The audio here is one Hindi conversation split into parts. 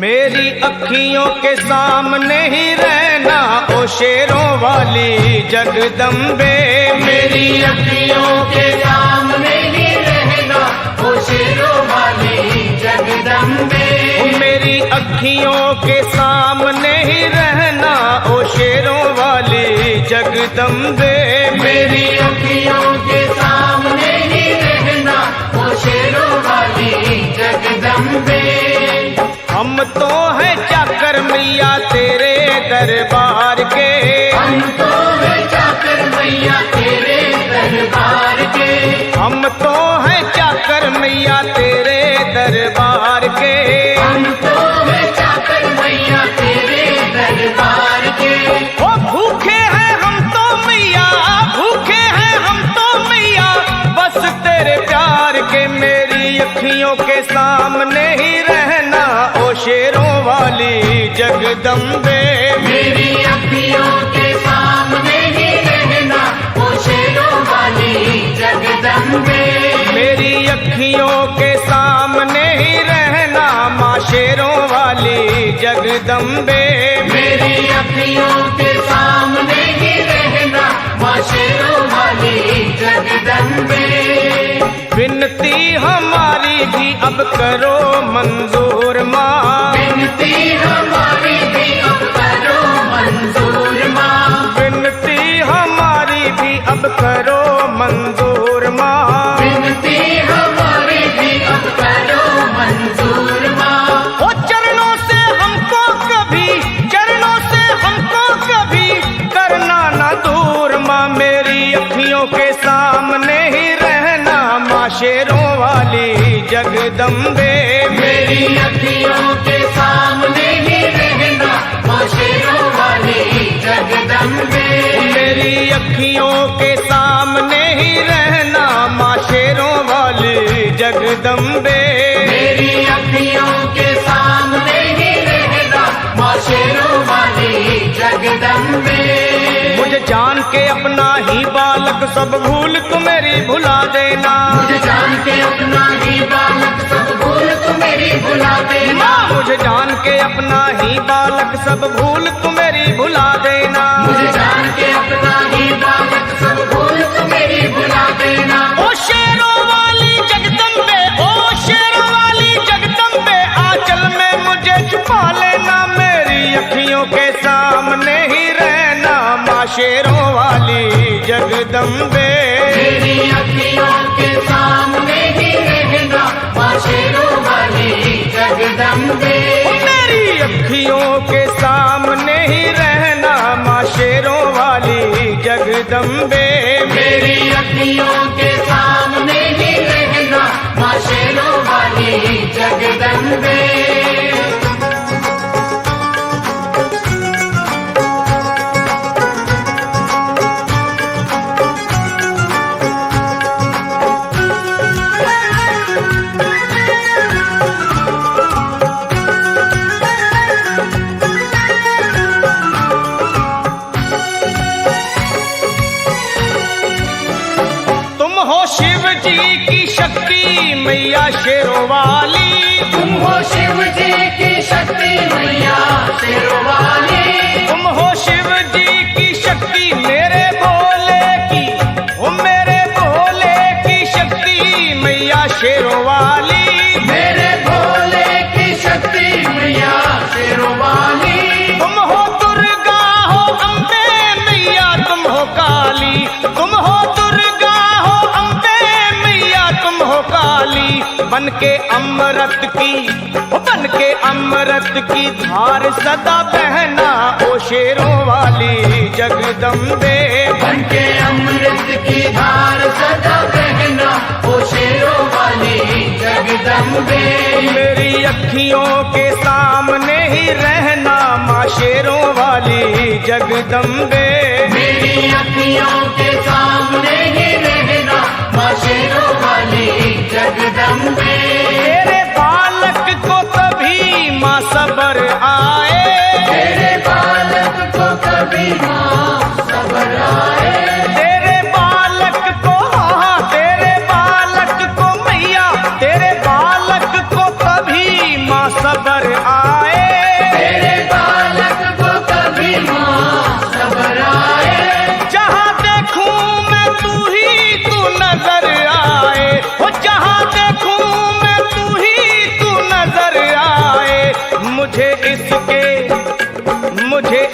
मेरी अखियों के सामने ही रहना ओ शेरों वाली जगदम्बे। मेरी अखियों के सामने ही रहना ओ शेरों वाली जगदम्बे। मेरी अखियों के सामने ही रहना ओ शेरों वाली जगदम्बे। मेरी अखियों के सामने ही रहना ओ शेरों वाली जगदम्बे। हम तो हैं चाकर मैया तेरे दरबार के। हम तो हैं चाकर मैया तेरे दरबार के। हम तो हैं चाकर मैया तेरे दरबार के। हम तो हैं चाकर मैया तेरे दरबार के। ओ भूखे हैं हम तो मैया, भूखे हैं हम तो मैया बस तेरे प्यार के। मेरी अखियों के सामने ही रहना ओ शेरों वाली जगदम्बे। मेरी अखियों के सामने ही रहना ओ शेरों वाली जगदम्बे। मेरी अखियों के सामने ही रहना माँ शेरों वाली जगदम्बे। मेरी अखियों के सामने ही रहना माँ शेरों वाली जगदम्बे। विनती हमारी भी अब करो मंजूर माँ। विनती हमारी भी अब करो मंजूर माँ। विनती हमारी भी अब करो मंजूर माँ। विनती हमारी भी अब करो मंजूर माँ। ओ चरणों से हमको कभी, चरणों से हमको कभी करना ना दूर माँ। मेरी अखियों के सामने ही रहना माँ शेरों वाली जगदम्बे। मेरी अखियों के सामने ही रहना माँ शेरों वाली जगदम्बे। मेरी अखियों के सामने ही रहना माँ शेरों वाली जगदम्बे। मेरी अखियों के सामने ही रहना माँ शेरों वाली जगदम्बे। मुझे जान के अपना ही बालक सब भूल तू मेरी भुला देना। मुझे जान के अपना ही बालक सब भूल तू मेरी भुला देना। मुझे जान के अपना ही बालक सब भूल तू मेरी भुला देना। मुझे जान के अपना ही बालक सब भूल तू मेरी भुला देना। ओ शेरों वाली जगदम्बे, ओ शेरों वाली जगदम्बे आंचल में मुझे छुपा लेना। मेरी अखियों के सामने ही रहना माँ शेरों वाली जगदम्बे। मेरी अखियों के सामने ही रहना माँ शेरों वाली जगदम्बे। मेरी अखियों के सामने ही रहना माँ शेरों वाली जगदम्बे। मेरी अखियों के सामने ही रहना माँ शेरों वाली जगदम्बे। शिव जी की शक्ति मैया शेरों वाली। तुम हो शिव जी की शक्ति मैया शेरों वाली। तुम हो शिव जी की शक्ति मेरे भोले की, ओ मेरे भोले की शक्ति मैया शेरों वाली। मेरे भोले की शक्ति मैया शेरों वाली। तुम हो दुर्गा हो अम्बे मैया तुम हो काली। तुम हो दुर्गा हो अम्बे मैया तुम हो काली। बन के अमृत की, बन के अमृत की धार सदा बहना ओ शेरों वाली जगदम्बे। बन के अमृत की धार सदा बहना ओ शेरों वाली जगदम्बे। मेरी अखियों के सामने ही रहना माँ शेरों वाली जगदम्बे। मेरी अखियों के सामने ही रहना माँ शेरों वाली जगदम्बे। तेरे बालक को कभी माँ सबर आए, तेरे बालक को कभी माँ सबर आए। तेरे बालक को, हाँ तेरे बालक को मैया, तेरे बालक को कभी माँ सबर आए। तेरे बालक को कभी माँ सबर आए। जहाँ देखूं मैं तू ही तू नजर आए, हो जहाँ देखूं मैं तू ही तू नजर आए। मुझे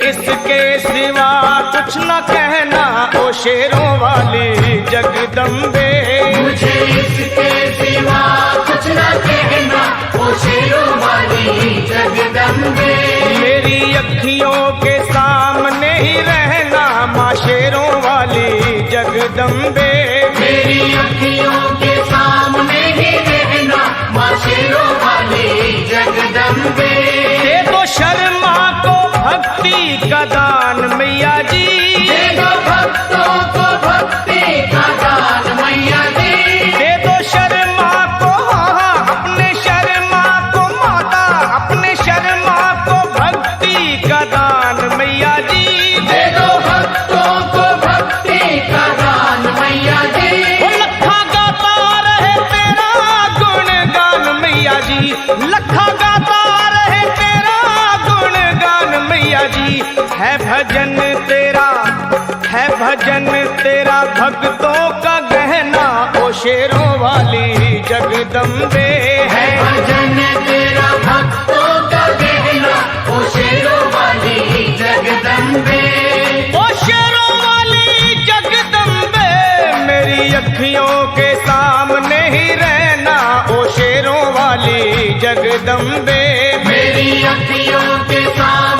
इसके सिवा कुछ न कहना ओ शेरों वाली जगदम्बे। मुझे इसके सिवा कुछ न कहना ओ शेरों वाली जगदम्बे। मेरी अखियों के सामने ही रहना माँ शेरों वाली जगदम्बे। मेरी अखियों के सामने ही रहना माँ शेरों वाली जगदम्बे। दे दो शर्मा को भक्ति का दान मैया जी, दे दो भक्तों को भक्ति का दान मैया जी। दे दो शर्मा को, हाँ अपने शर्मा को माता, अपने शर्मा को भक्ति का दान मैया जी। दे दो भक्तों को भक्ति का दान मैया जी। वो लखा गाता रहे तेरा गुणगान मैया जी, लखा गाता रहे तेरा गुणगान मैया जी। है भजन तेरा भक्तों का गहना ओ शेरों वाली जगदम्बे। है भजन तेरा भक्तों का गहना ओ शेरों वाली जगदम्बे। ओ शेरों वाली जगदम्बे, मेरी अखियों के सामने ही रहना ओ शेरों वाली जगदम्बे। मेरी अखियों के सामने